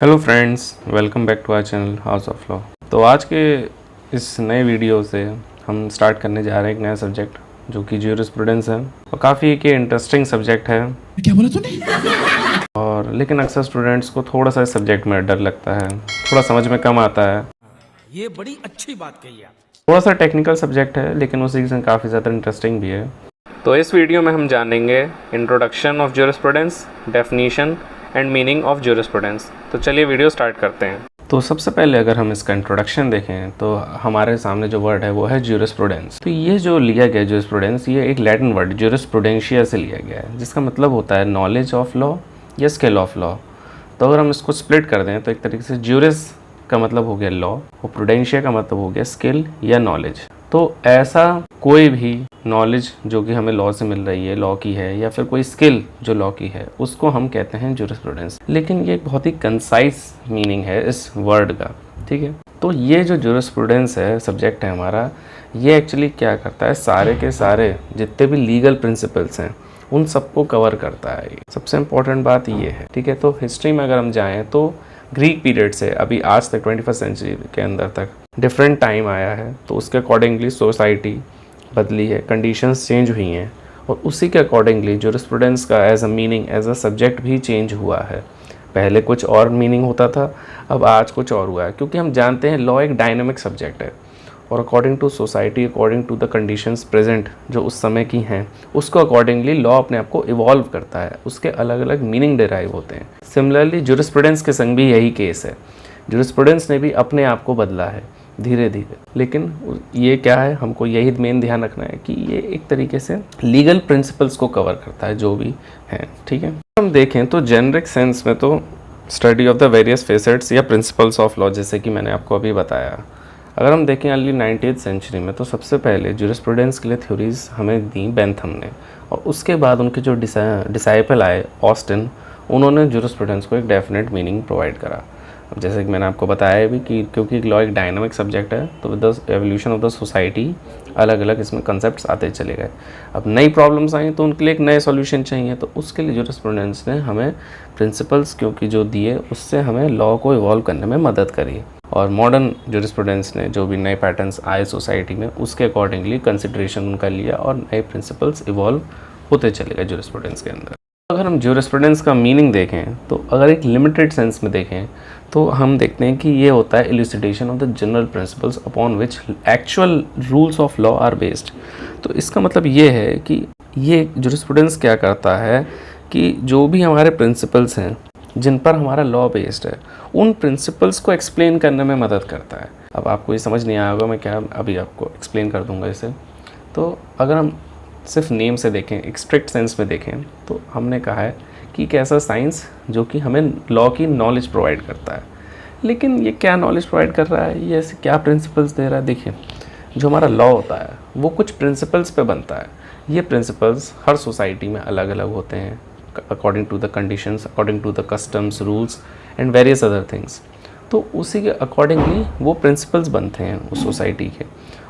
Hello friends, welcome back to our channel house of law. तो आज के इस नए वीडियो से हम स्टार्ट करने जा रहे हैं एक नया सब्जेक्ट जो कि ज्यूरिस्प्रूडेंस है और काफ़ी एक इंटरेस्टिंग सब्जेक्ट है। क्या बोला तूने? और लेकिन अक्सर स्टूडेंट्स को थोड़ा सा इस सब्जेक्ट में डर लगता है, थोड़ा समझ में कम आता है। ये बड़ी अच्छी बात कही आप। थोड़ा सा टेक्निकल सब्जेक्ट है लेकिन उसी से काफ़ी ज़्यादा इंटरेस्टिंग भी है। तो इस वीडियो में हम जानेंगे introduction of jurisprudence, definition and meaning of jurisprudence. तो चलिए वीडियो स्टार्ट करते हैं। तो सबसे पहले अगर हम इसका इंट्रोडक्शन देखें तो हमारे सामने जो वर्ड है वो है ज्यूरिस्प्रूडेंस। तो ये जो लिया गया ज्यूरिस्प्रूडेंस, ये एक लैटिन वर्ड ज्यूरिस्प्रूडेंशिया से लिया गया है, जिसका मतलब होता है नॉलेज ऑफ लॉ या स्किल ऑफ लॉ। तो अगर हम इसको स्प्लिट कर दें तो एक तरीके से ज्यूरिस का मतलब हो गया लॉ और प्रूडेंशिया का मतलब हो गया स्किल या नॉलेज। तो ऐसा कोई भी नॉलेज जो कि हमें लॉ से मिल रही है, लॉ की है, या फिर कोई स्किल जो लॉ की है, उसको हम कहते हैं ज्यूरिस्प्रूडेंस। लेकिन ये एक बहुत ही कंसाइज मीनिंग है इस वर्ड का, ठीक है। तो ये जो ज्यूरिस्प्रूडेंस है, सब्जेक्ट है हमारा, ये एक्चुअली क्या करता है, सारे के सारे जितने भी लीगल प्रिंसिपल्स हैं उन सबको कवर करता है। सबसे इम्पोर्टेंट बात ये है, ठीक है। तो हिस्ट्री में अगर हम जाएँ तो ग्रीक पीरियड से अभी आज तक 21st सेंचुरी के अंदर तक डिफरेंट टाइम आया है, तो उसके अकॉर्डिंगली सोसाइटी बदली है, कंडीशंस चेंज हुई हैं, और उसी के अकॉर्डिंगली ज्यूरिस्प्रूडेंस का as a meaning, as a subject भी चेंज हुआ है। पहले कुछ और मीनिंग होता था, अब आज कुछ और हुआ है, क्योंकि हम जानते हैं लॉ एक डायनामिक सब्जेक्ट है और according to society, according to the conditions present जो उस समय की हैं, उसको अकॉर्डिंगली लॉ अपने आप को इवॉल्व करता है, उसके अलग अलग मीनिंग डिराइव होते हैं। सिमिलरली ज्यूरिस्प्रूडेंस के संग भी यही केस है। ज्यूरिस्प्रूडेंस ने भी अपने आप को बदला है धीरे धीरे, लेकिन ये क्या है, हमको यही मेन ध्यान रखना है कि ये एक तरीके से लीगल प्रिंसिपल्स को कवर करता है जो भी हैं, ठीक है। हम देखें तो जेनरिक सेंस में तो study of the various facets या प्रिंसिपल्स ऑफ लॉ, जैसे कि मैंने आपको अभी बताया। अगर हम देखें अर्ली 19th सेंचुरी में, तो सबसे पहले ज्यूरिस्प्रूडेंस के लिए थ्योरीज हमें दी बेंथम ने, और उसके बाद उनके जो डिसाइपल आए ऑस्टिन, उन्होंने ज्यूरिस्प्रूडेंस को एक डेफिनेट मीनिंग प्रोवाइड करा। अब जैसे कि मैंने आपको बताया भी कि क्योंकि लॉ एक डायनामिक सब्जेक्ट है, तो with the evolution of the society अलग अलग इसमें कंसेप्ट्स आते चले गए। अब नई प्रॉब्लम्स आई तो उनके लिए एक नए सॉल्यूशन चाहिए, तो उसके लिए ज्यूरिस्प्रूडेंस ने हमें प्रिंसिपल्स क्योंकि जो दिए, उससे हमें लॉ को इवॉल्व करने में मदद करी। और मॉडर्न ज्यूरिस्प्रूडेंस ने जो भी नए पैटर्न्स आए सोसाइटी में, उसके अकॉर्डिंगली कंसिडरेशन उनका लिया और नए प्रिंसिपल्स इवॉल्व होते चले गए ज्यूरिस्प्रूडेंस के अंदर। अगर हम ज्यूरिस्प्रूडेंस का मीनिंग देखें तो अगर एक लिमिटेड सेंस में देखें तो हम देखते हैं कि ये होता है elucidation of the general principles upon which actual rules of law are based. तो इसका मतलब ये है कि ये ज्यूरिस्प्रूडेंस क्या करता है कि जो भी हमारे प्रिंसिपल्स हैं जिन पर हमारा लॉ बेस्ड है, उन प्रिंसिपल्स को एक्सप्लेन करने में मदद करता है। अब आपको ये समझ नहीं आया होगा, मैं क्या अभी आपको एक्सप्लेन कर दूंगा इसे। तो अगर हम सिर्फ नेम से देखें, एक स्ट्रिक्ट सेंस में देखें, तो हमने कहा है कि एक ऐसा साइंस जो कि हमें लॉ की नॉलेज प्रोवाइड करता है। लेकिन ये क्या नॉलेज प्रोवाइड कर रहा है, ये ऐसे क्या प्रिंसिपल्स दे रहा है? देखिए, जो हमारा लॉ होता है वो कुछ प्रिंसिपल्स पे बनता है। ये प्रिंसिपल्स हर सोसाइटी में अलग अलग होते हैं, according to the conditions, according to the customs, rules and various other things. तो उसी के अकॉर्डिंगली वो प्रिंसिपल्स बनते हैं उस सोसाइटी के,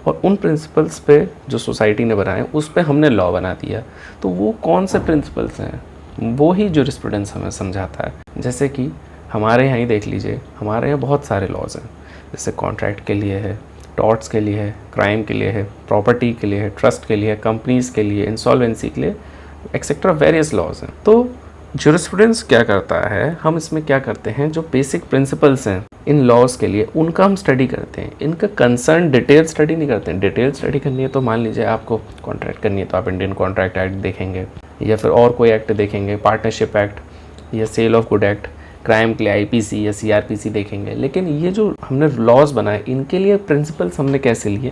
और उन प्रिंसिपल्स पे जो सोसाइटी ने बनाए, उस पे हमने लॉ बना दिया। तो वो कौन से प्रिंसिपल्स हैं, वो ही ज्यूरिस्प्रूडेंस हमें समझाता है। जैसे कि हमारे यहाँ ही देख लीजिए, हमारे यहाँ बहुत सारे लॉज हैं, जैसे कॉन्ट्रैक्ट के लिए है, टॉर्ट्स के लिए है, क्राइम के लिए है, प्रॉपर्टी के लिए है, ट्रस्ट के लिए है, कंपनीज़ के लिए, इंसॉल्वेंसी के लिए, एक्सेट्रा वेरियस लॉज हैं। तो ज्यूरिस्प्रूडेंस क्या करता है, हम इसमें क्या करते हैं, जो बेसिक प्रिंसिपल्स हैं इन लॉज के लिए, उनका हम स्टडी करते हैं। इनका कंसर्न डिटेल स्टडी नहीं करते हैं। डिटेल स्टडी करनी है तो मान लीजिए आपको कॉन्ट्रैक्ट करनी है तो आप इंडियन कॉन्ट्रैक्ट एक्ट देखेंगे, या फिर और कोई एक्ट देखेंगे, पार्टनरशिप एक्ट या sale of good act. Crime के लिए आईपीसी या सीआरपीसी देखेंगे। लेकिन ये जो हमने लॉज बनाए, इनके लिए प्रिंसिपल्स हमने कैसे लिए,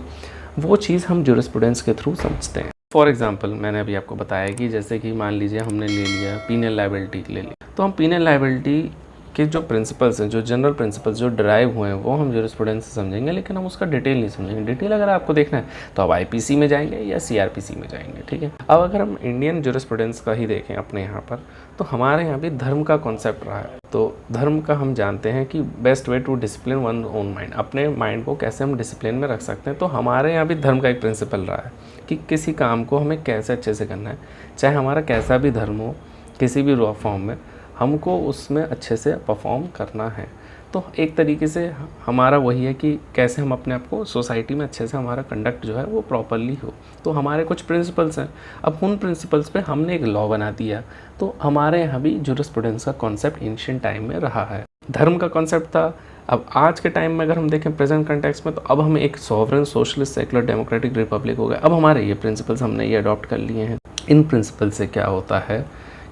वो चीज़ हम ज्यूरिस्प्रूडेंस के थ्रू समझते हैं। फॉर एग्जाम्पल, मैंने अभी आपको बताया कि जैसे कि मान लीजिए हमने ले लिया पीनल लायबिलिटी ले लिया, तो हम पीनल लायबिलिटी के जो प्रिंसिपल्स हैं, जो जनरल प्रिंसिपल्स जो ड्राइव हुए हैं, वो हम ज्यूरिस्प्रूडेंस से समझेंगे, लेकिन हम उसका डिटेल नहीं समझेंगे। डिटेल अगर आपको देखना है तो आप आईपीसी में जाएंगे या सीआरपीसी में जाएंगे, ठीक है। अब अगर हम इंडियन ज्यूरिस्प्रूडेंस का ही देखें अपने यहाँ पर, तो हमारे यहाँ भी धर्म का कॉन्सेप्ट रहा है। तो धर्म का हम जानते हैं कि best way to discipline one own mind, अपने माइंड को कैसे हम डिसिप्लिन में रख सकते हैं। तो हमारे यहाँ भी धर्म का एक प्रिंसिपल रहा है कि किसी काम को हमें कैसे अच्छे से करना है, चाहे हमारा कैसा भी धर्म हो, किसी भी फॉर्म में, हमको उसमें अच्छे से परफॉर्म करना है। तो एक तरीके से हमारा वही है कि कैसे हम अपने आप को सोसाइटी में अच्छे से हमारा कंडक्ट जो है वो प्रॉपरली हो। तो हमारे कुछ प्रिंसिपल्स हैं, अब उन प्रिंसिपल्स पे हमने एक लॉ बना दिया। तो हमारे यहाँ भी जूरिस्प्रूडेंस का कॉन्सेप्ट एंशिएंट टाइम में रहा है। धर्म का कॉन्सेप्ट था, अब आज के टाइम में अगर हम देखें प्रेजेंट कंटेक्स्ट में, तो अब हम एक sovereign socialist secular democratic Republic हो गए। अब हमारे ये प्रिंसिपल्स हमने ये अडॉप्ट कर लिए हैं। इन प्रिंसिपल से क्या होता है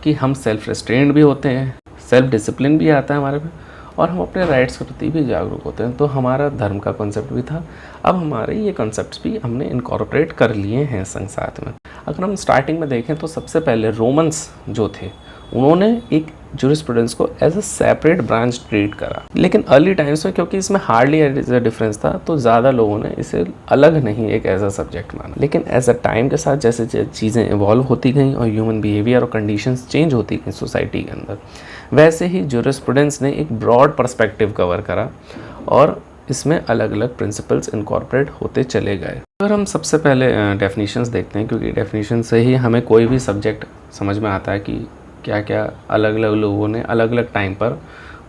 कि हम सेल्फ रेस्ट्रेंड भी होते हैं, सेल्फ डिसिप्लिन भी आता है हमारे में, और हम अपने राइट्स के प्रति भी जागरूक होते हैं। तो हमारा धर्म का कॉन्सेप्ट भी था, अब हमारे ये कॉन्सेप्ट्स भी हमने इनकॉर्पोरेट कर लिए हैं संग साथ में। अगर हम स्टार्टिंग में देखें तो सबसे पहले रोमन्स जो थे उन्होंने एक जूरिस्प्रूडेंस को as a separate branch treat करा, लेकिन अर्ली टाइम्स में क्योंकि इसमें हार्डली एज अ डिफरेंस था तो ज़्यादा लोगों ने इसे अलग नहीं एक एज अ सब्जेक्ट माना। लेकिन एज अ टाइम के साथ जैसे चीज़ें इवॉल्व होती गई और ह्यूमन बिहेवियर और कंडीशंस चेंज होती गई सोसाइटी के अंदर, वैसे ही जूरिस्प्रूडेंस ने एक ब्रॉड पर्सपेक्टिव कवर करा और इसमें अलग अलग प्रिंसिपल्स इनकॉर्पोरेट होते चले गए। अगर हम सबसे पहले डेफिनेशंस देखते हैं, क्योंकि डेफिनेशन से ही हमें कोई भी सब्जेक्ट समझ में आता है कि क्या क्या अलग अलग लोगों ने अलग अलग टाइम पर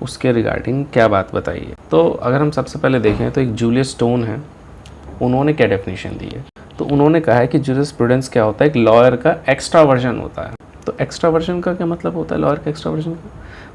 उसके रिगार्डिंग क्या बात बताई है। तो अगर हम सबसे पहले देखें तो एक जूलियस स्टोन है, उन्होंने क्या डेफिनेशन दी है। तो उन्होंने कहा है कि जूरिस्प्रूडेंस क्या होता है, एक लॉयर का एक्स्ट्रा वर्जन होता है। तो एक्स्ट्रा वर्जन का क्या मतलब होता है, लॉयर का एक्स्ट्रा वर्जन का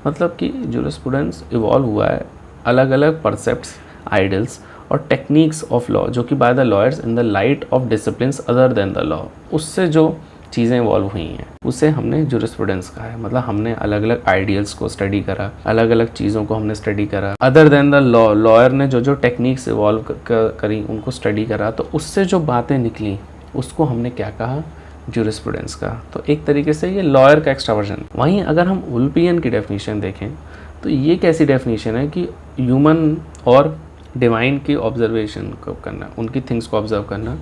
मतलब कि जूरिस्प्रूडेंस इवॉल्व हुआ है अलग अलग परसेप्ट्स, आइडल्स और टेक्निक्स ऑफ लॉ जो कि by the lawyers in the light of disciplines other than the law, उससे जो चीज़ें इवॉल्व हुई हैं उसे हमने जूरिस्प्रूडेंस कहा है। मतलब हमने अलग अलग आइडियल्स को स्टडी करा, अलग अलग चीज़ों को हमने स्टडी करा other than the law. Lawyer ने जो जो टेक्निक्स इवॉल्व करी उनको स्टडी करा, तो उससे जो बातें निकली उसको हमने क्या कहा, जूरिस्प्रूडेंस का। तो एक तरीके से ये लॉयर का एक्स्ट्रा वर्जन। वहीं अगर हम वुल्पियन की डेफिनेशन देखें तो ये कैसी डेफिनेशन है कि ह्यूमन और डिवाइन की ऑब्जर्वेशन को करना, उनकी थिंग्स को ऑब्जर्व करना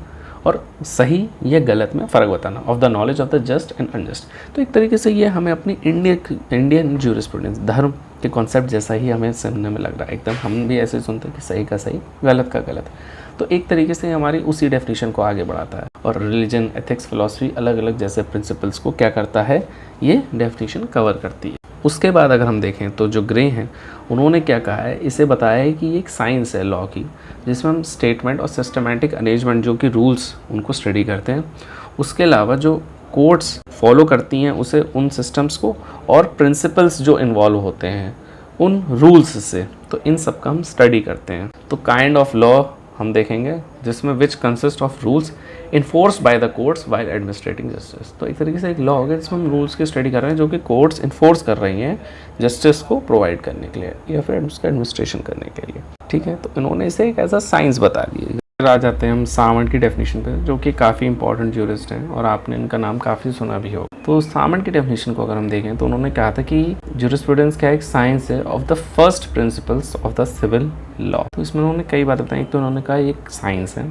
और सही या गलत में फ़र्क बताना, of the knowledge of the just and unjust. तो एक तरीके से ये हमें अपनी इंडियन जूरिस्प्रूडेंस धर्म के कॉन्सेप्ट जैसा ही हमें सुनने में लग रहा है एकदम। हम भी ऐसे सुनते हैं कि सही का सही, गलत का गलत। तो एक तरीके से हमारी उसी डेफिनेशन को आगे बढ़ाता है। और रिलीजन, एथिक्स, फिलॉसफी अलग अलग जैसे प्रिंसिपल्स को क्या करता है, ये डेफिनेशन कवर करती है। उसके बाद अगर हम देखें तो जो ग्रे हैं उन्होंने क्या कहा है, इसे बताया है कि ये एक साइंस है लॉ की, जिसमें हम स्टेटमेंट और सिस्टमैटिक अरेंजमेंट जो कि रूल्स उनको स्टडी करते हैं, उसके अलावा जो कोर्ट्स फॉलो करती हैं उसे, उन सिस्टम्स को और प्रिंसिपल्स जो इन्वॉल्व होते हैं उन रूल्स से, तो इन सब का हम स्टडी करते हैं। तो काइंड ऑफ लॉ हम देखेंगे जिसमें which consist of rules enforce by the courts while administrating justice. तो एक तरीके से एक लॉ हो गया जिसमें हम रूल्स की स्टडी कर रहे हैं जो कि कोर्ट्स इन्फोर्स कर रही हैं जस्टिस को प्रोवाइड करने के लिए या फिर उसका एडमिनिस्ट्रेशन करने के लिए। ठीक है, तो इन्होंने इसे एक ऐसा साइंस बता दिया। फिर आ जाते हैं हम सामंट की डेफिनेशन पे, जो कि काफ़ी इंपॉर्टेंट ज्यूरिस्ट हैं और आपने इनका नाम काफ़ी सुना भी हो। तो सामंट की डेफिनेशन को अगर हम देखें तो उन्होंने कहा था कि ज्यूरिस्प्रूडेंस क्या एक साइंस है of the first principles of the civil law. तो इसमें उन्होंने कई बातें बताई। तो उन्होंने कहा एक साइंस है,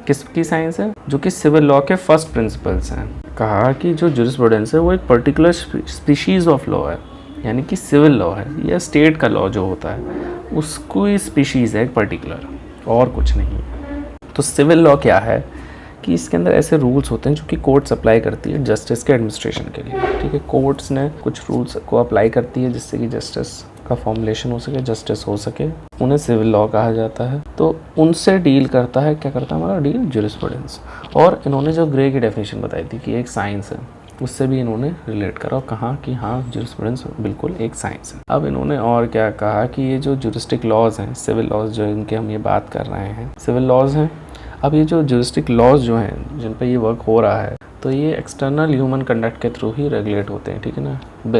किसकी साइंस है, जो कि सिविल लॉ के फर्स्ट प्रिंसिपल्स हैं। कहा कि जो ज्यूरिस्प्रूडेंस है वो एक पर्टिकुलर स्पीशीज ऑफ लॉ है, यानी कि सिविल लॉ है या स्टेट का लॉ जो होता है उसको ही स्पीशीज़ है एक पर्टिकुलर, और कुछ नहीं। तो सिविल लॉ क्या है कि इसके अंदर ऐसे रूल्स होते हैं जो कि कोर्ट्स अप्लाई करती है जस्टिस के एडमिनिस्ट्रेशन के लिए। ठीक है, कोर्ट्स ने कुछ रूल्स को अप्लाई करती है जिससे कि जस्टिस का फॉर्मुलेशन हो सके, जस्टिस हो सके, उन्हें सिविल लॉ कहा जाता है। तो उनसे डील करता है, क्या करता है हमारा डील, ज्यूरिस्प्रूडेंस। और इन्होंने जो ग्रे की डेफिनेशन बताई थी कि एक साइंस है, उससे भी इन्होंने रिलेट करा और कहा कि हाँ ज्यूरिस्प्रूडेंस बिल्कुल एक साइंस है। अब इन्होंने और क्या कहा कि ये जो ज्यूरिस्टिक लॉज हैं, सिविल लॉज जो इनके हम ये बात कर रहे हैं सिविल लॉज हैं, अब ये जो ज्यूरिस्टिक लॉज जो हैं जिन पर ये वर्क हो रहा है, तो ये एक्सटर्नल ह्यूमन कंडक्ट के थ्रू ही रेगुलेट होते हैं। ठीक है ना,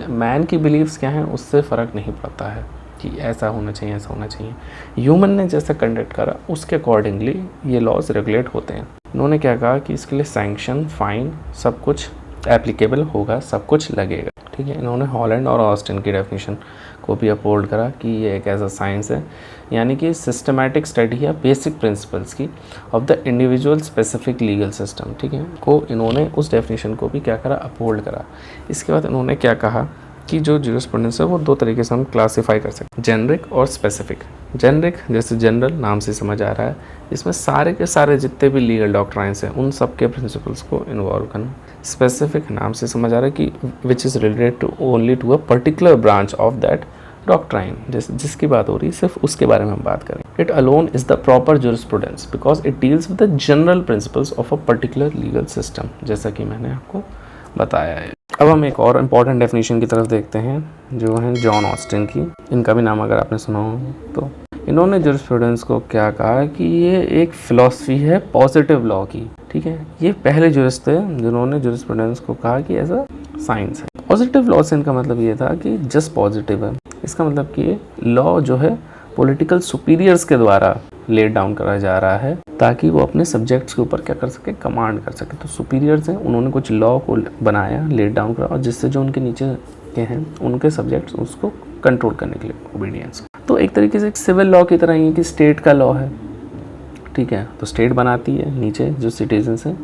मैन की बिलीव्स क्या हैं उससे फ़र्क नहीं पड़ता है कि ऐसा होना चाहिए, ऐसा होना चाहिए। ह्यूमन ने जैसा कंडक्ट करा उसके अकॉर्डिंगली ये लॉज रेगुलेट होते हैं। इन्होंने क्या कहा कि इसके लिए सैंक्शन, फाइन सब कुछ एप्लीकेबल होगा, सब कुछ लगेगा। ठीक है, इन्होंने हॉलैंड और ऑस्टिन की डेफिनेशन को भी अपहोल्ड करा कि ये एक ऐसा साइंस है, यानी कि सिस्टमैटिक स्टडी या बेसिक प्रिंसिपल्स की of the individual specific legal system. ठीक है, को इन्होंने उस डेफिनेशन को भी क्या करा, अपहोल्ड करा। इसके बाद इन्होंने क्या कहा कि जो ज्यूरिस्प्रूडेंस है वो दो तरीके से हम क्लासीफाई कर सकते हैं, जेनरिक और स्पेसिफिक। जेनरिक जैसे जनरल नाम से समझ आ रहा है, इसमें सारे के सारे जितने भी लीगल डॉक्ट्राइंस हैं उन सब के प्रिंसिपल्स को इन्वॉल्व करना। स्पेसिफिक नाम से समझ आ रहा है कि which is related to only to a particular branch of that doctrine, जिसकी बात हो रही है सिर्फ उसके बारे में हम बात करें। It alone is the proper jurisprudence because it deals with the general principles of a particular legal system, जैसा कि मैंने आपको बताया है। अब हम एक और इम्पॉर्टेंट डेफिनेशन की तरफ देखते हैं जो है जॉन ऑस्टिन की। इनका भी नाम अगर आपने सुना हो तो इन्होंने जुरिस्प्रूडेंस को क्या कहा कि ये एक फिलॉसफी है पॉजिटिव लॉ की, ठीक है। ये पहले जुरिस्ट थे जिन्होंने जुरिस्प्रूडेंस को कहा कि ऐसा साइंस है। पॉजिटिव लॉ से इनका मतलब ये था कि जस्ट पॉजिटिव है, इसका मतलब कि लॉ जो है पॉलिटिकल सुपीरियर्स के द्वारा लेड डाउन करा जा रहा है ताकि वो अपने सब्जेक्ट्स के ऊपर क्या कर सके, कमांड कर सके। तो सुपीरियर्स हैं, उन्होंने कुछ लॉ को बनाया, लेड डाउन करा, और जिससे जो उनके नीचे के हैं उनके सब्जेक्ट्स उसको कंट्रोल करने के लिए ओबीडियंस। तो एक तरीके से एक सिविल लॉ की तरह ही कि स्टेट का लॉ है, ठीक है। तो स्टेट बनाती है, नीचे जो सिटीजन्स हैं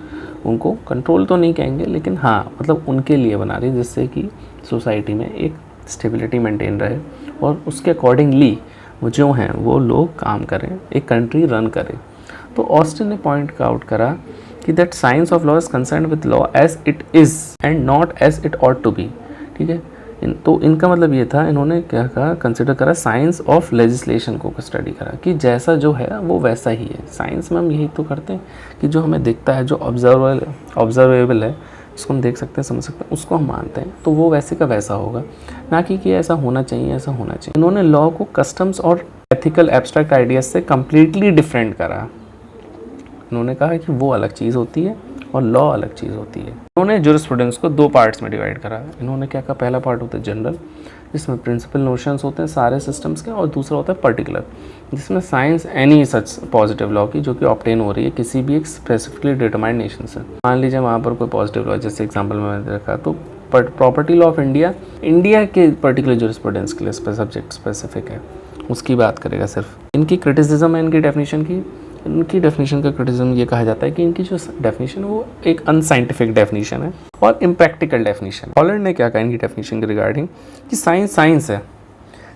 उनको कंट्रोल तो नहीं कहेंगे लेकिन हाँ मतलब उनके लिए बना रही है जिससे कि सोसाइटी में एक स्टेबिलिटी मेंटेन रहे और उसके अकॉर्डिंगली वो जो हैं वो लोग काम करें, एक कंट्री रन करें। तो ऑस्टिन ने पॉइंट आउट करा कि that science of law is concern with law as it is and not as it ought to be, ठीक है। तो इनका मतलब ये था, इन्होंने क्या कहा, कंसिडर करा साइंस ऑफ लेजिस्लेशन को स्टडी करा कि जैसा जो है वो वैसा ही है। साइंस में हम यही तो करते हैं कि जो हमें दिखता है, जो ऑब्जर्वेबल है, जिसको हम देख सकते हैं, समझ सकते हैं, उसको हम मानते हैं, तो वो वैसे का वैसा होगा, ना कि ऐसा होना चाहिए, ऐसा होना चाहिए। इन्होंने लॉ को कस्टम्स और एथिकल एब्स्ट्रैक्ट आइडियाज से कम्प्लीटली डिफरेंट करा। इन्होंने कहा कि वो अलग चीज़ होती है और लॉ अलग चीज़ होती है। इन्होंने जुरिस्प्रूडेंस को दो पार्ट्स में डिवाइड करा। इन्होंने क्या कहा, पहला पार्ट होता है जनरल, जिसमें प्रिंसिपल नोशंस होते हैं सारे सिस्टम्स के, और दूसरा होता है पर्टिकुलर, जिसमें science any such positive law की जो कि ऑब्टेन हो रही है किसी भी एक स्पेसिफिकली डिटरमाइंड नेशन से। मान लीजिए वहाँ पर कोई पॉजिटिव लॉ, जैसे एग्जाम्पल में मैंने रखा, तो प्रॉपर्टी लॉ ऑफ इंडिया के पर्टिकुलर जुरिस्प्रूडेंस के लिए सब्जेक्ट स्पेसिफिक है, उसकी बात करेगा सिर्फ। इनकी क्रिटिसिज्म है इनकी डेफिनेशन की, इनकी डेफिनेशन का क्रिटिसिज्म ये कहा जाता है कि इनकी जो डेफिनेशन है वो एक अनसाइंटिफिक डेफिनेशन है और इम्प्रैक्टिकल डेफिनेशन है। हॉलैंड ने क्या कहा इनकी डेफिनेशन के रिगार्डिंग कि साइंस है,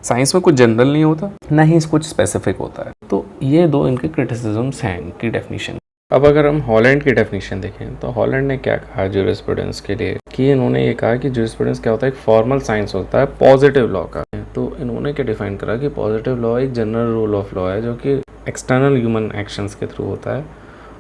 साइंस में कुछ जनरल नहीं होता, ना ही कुछ स्पेसिफिक होता है। तो ये दो इनके क्रिटिसिज्म्स हैं इनकी डेफिनेशन। अब अगर हम हॉलैंड की डेफिनेशन देखें तो हॉलैंड ने क्या कहा जुरिस्प्रूडेंस के लिए, कि इन्होंने ये कहा कि जुरिस्प्रूडेंस क्या होता है, एक फॉर्मल साइंस होता है पॉजिटिव लॉ का। तो इन्होंने क्या डिफाइन करा कि पॉजिटिव लॉ एक जनरल रूल ऑफ लॉ है जो कि एक्सटर्नल ह्यूमन एक्शंस के थ्रू होता है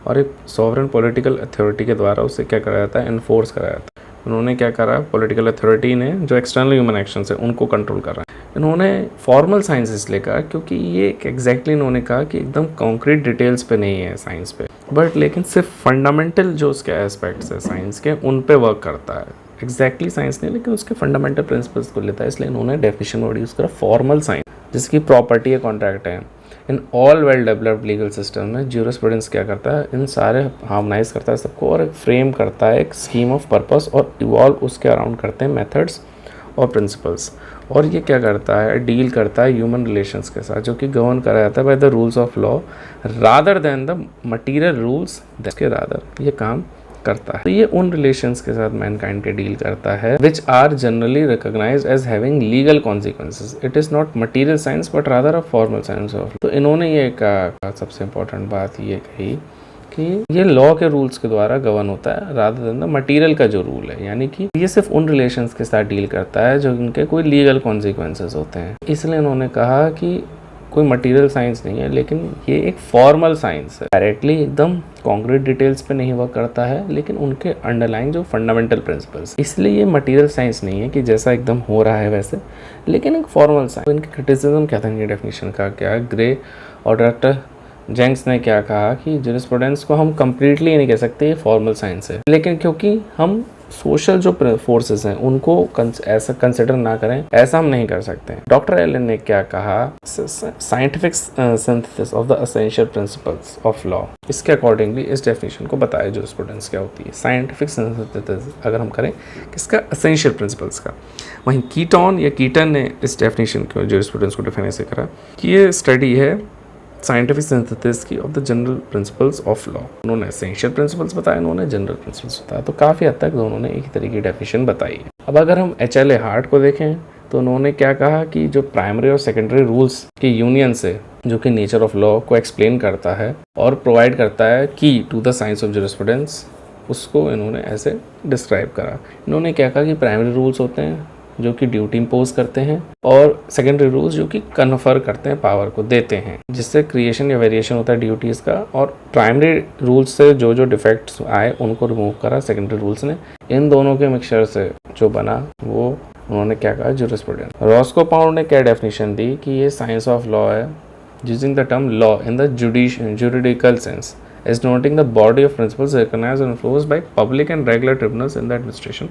और एक सॉवरेन पॉलिटिकल अथॉरिटी के द्वारा उसे क्या करा जाता है, इन्फोर्स करा जाता है। उन्होंने क्या करा, पॉलिटिकल अथॉरिटी ने जो एक्सटर्नल ह्यूमन एक्शंस है उनको कंट्रोल कर रहा है। इन्होंने फॉर्मल साइंस इसलिए कहा क्योंकि ये एग्जैक्टली इन्होंने कहा कि एकदम कॉन्क्रीट डिटेल्स पे नहीं है साइंस पे, बट लेकिन सिर्फ फंडामेंटल जो उसके एस्पेक्ट्स है साइंस के उन पे वर्क करता है। एग्जैक्टली साइंस नहीं लेकिन उसके फंडामेंटल प्रिंसिपल्स को लेता है, इसलिए इन्होंने डेफिनेशन वर्ड यूज़ करा फॉर्मल साइंस, जिसकी प्रॉपर्टी है कॉन्ट्रैक्ट है। In all well developed legal system में ज्यूरिस्प्रूडेंस क्या करता है, इन सारे हार्मोनाइज करता है सबको और एक फ्रेम करता है एक स्कीम ऑफ पर्पस और इवॉल्व उसके अराउंड करते हैं मेथड्स और प्रिंसिपल्स। और ये क्या करता है, डील करता है ह्यूमन रिलेशंस के साथ जो कि गवर्न करा जाता है by the rules of law rather than the material rules के रादर ये काम करता है। तो ये उन रिलेशंस के साथ मैनकाइंड के डील करता है which are generally recognised as having legal consequences. It is not material science but rather a formal science of. तो इन्होंने ये कहा, सबसे इंपॉर्टेंट बात ये कही कि ये लॉ के रूल्स के द्वारा गवर्न होता है रादर देन द मटीरियल का जो रूल है, यानी कि ये सिर्फ उन रिलेशंस के साथ डील करता है जो इनके कोई लीगल कॉन्सिक्वेंसेस होते हैं। इसलिए इन्होंने कहा कि कोई मटेरियल साइंस नहीं है लेकिन ये एक फॉर्मल साइंस है, डायरेक्टली एकदम कॉन्क्रीट डिटेल्स पे नहीं वर्क करता है लेकिन उनके अंडरलाइन जो फंडामेंटल प्रिंसिपल्स, इसलिए ये मटेरियल साइंस नहीं है कि जैसा एकदम हो रहा है वैसे, लेकिन एक फॉर्मल साइंस। तो इनकी क्रिटिसिज्म क्या था इनकी डेफिनेशन का, क्या ग्रे और डॉक्टर जेंक्स ने क्या कहा कि जुरिस्प्रूडेंस को हम कम्प्लीटली नहीं कह सकते ये फॉर्मल साइंस है, लेकिन क्योंकि हम सोशल जो फोर्सेस हैं उनको ऐसा कंसिडर ना करें, ऐसा हम नहीं कर सकते। डॉक्टर एलन ने क्या कहा, scientific synthesis of the essential principles of law, इसके अकॉर्डिंगली इस डेफिनेशन को बताया जुरिस्प्रूडेंस क्या होती है। साइंटिफिक सिंथेसिस अगर हम करें किसका, एसेंशियल प्रिंसिपल्स का। वहीं कीटन ने इस डेफिनेशन को जुरिस्प्रूडेंस को डिफाइन ऐसे करा कि ये स्टडी है साइंटिफिक सिंथेसिस की of the general principles of law. उन्होंने एसेंशियल प्रिंसिपल्स बताया, उन्होंने जनरल प्रिंसिपल्स बताया, तो काफ़ी हद तक दोनों ने एक ही तरीके की डेफिनेशन बताई है। अब अगर हम HLA हार्ट को देखें तो उन्होंने क्या कहा कि जो प्राइमरी और सेकेंडरी रूल्स के यूनियन से जो कि नेचर ऑफ लॉ को एक्सप्लेन करता है और प्रोवाइड करता है की to the science of jurisprudence, उसको इन्होंने ऐसे डिस्क्राइब करा। इन्होंने क्या कहा कि प्राइमरी रूल्स होते हैं जो कि ड्यूटी इम्पोज करते हैं और सेकेंडरी रूल्स जो कि कन्फर करते हैं, पावर को देते हैं, जिससे क्रिएशन या वेरिएशन होता है ड्यूटीज़ का। और प्राइमरी रूल्स से जो जो डिफेक्ट्स आए उनको रिमूव करा सेकेंडरी रूल्स ने। इन दोनों के मिक्सचर से जो बना वो उन्होंने क्या कहा, जूरिस्प्रूडेंस। रॉस्को पाउंड ने क्या डेफिनेशन दी कि ये साइंस ऑफ लॉ है, using the term law in the juridical sense as denoting the body of principles recognized and enforced by public and regular tribunals in the administration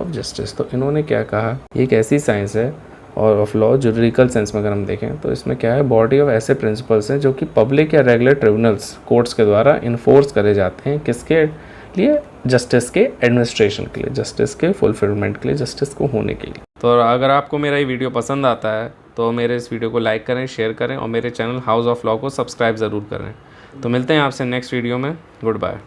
of justice। तो इन्होंने क्या कहा, ये एक ऐसी साइंस है और ऑफ लॉ जुरिडिकल सेंस में अगर हम देखें तो इसमें क्या है, बॉडी ऑफ ऐसे प्रिंसिपल्स हैं जो कि पब्लिक या रेगुलर ट्रिब्यूनल्स कोर्ट्स के द्वारा इन्फोर्स करे जाते हैं। किसके लिए? जस्टिस के एडमिनिस्ट्रेशन के लिए, जस्टिस के फुलफिलमेंट के लिए, जस्टिस को होने के लिए। तो अगर आपको मेरा ये वीडियो पसंद आता है तो मेरे इस वीडियो को लाइक करें, शेयर करें और मेरे चैनल हाउस ऑफ लॉ को सब्सक्राइब ज़रूर करें। तो मिलते हैं आपसे नेक्स्ट वीडियो में। Good bye.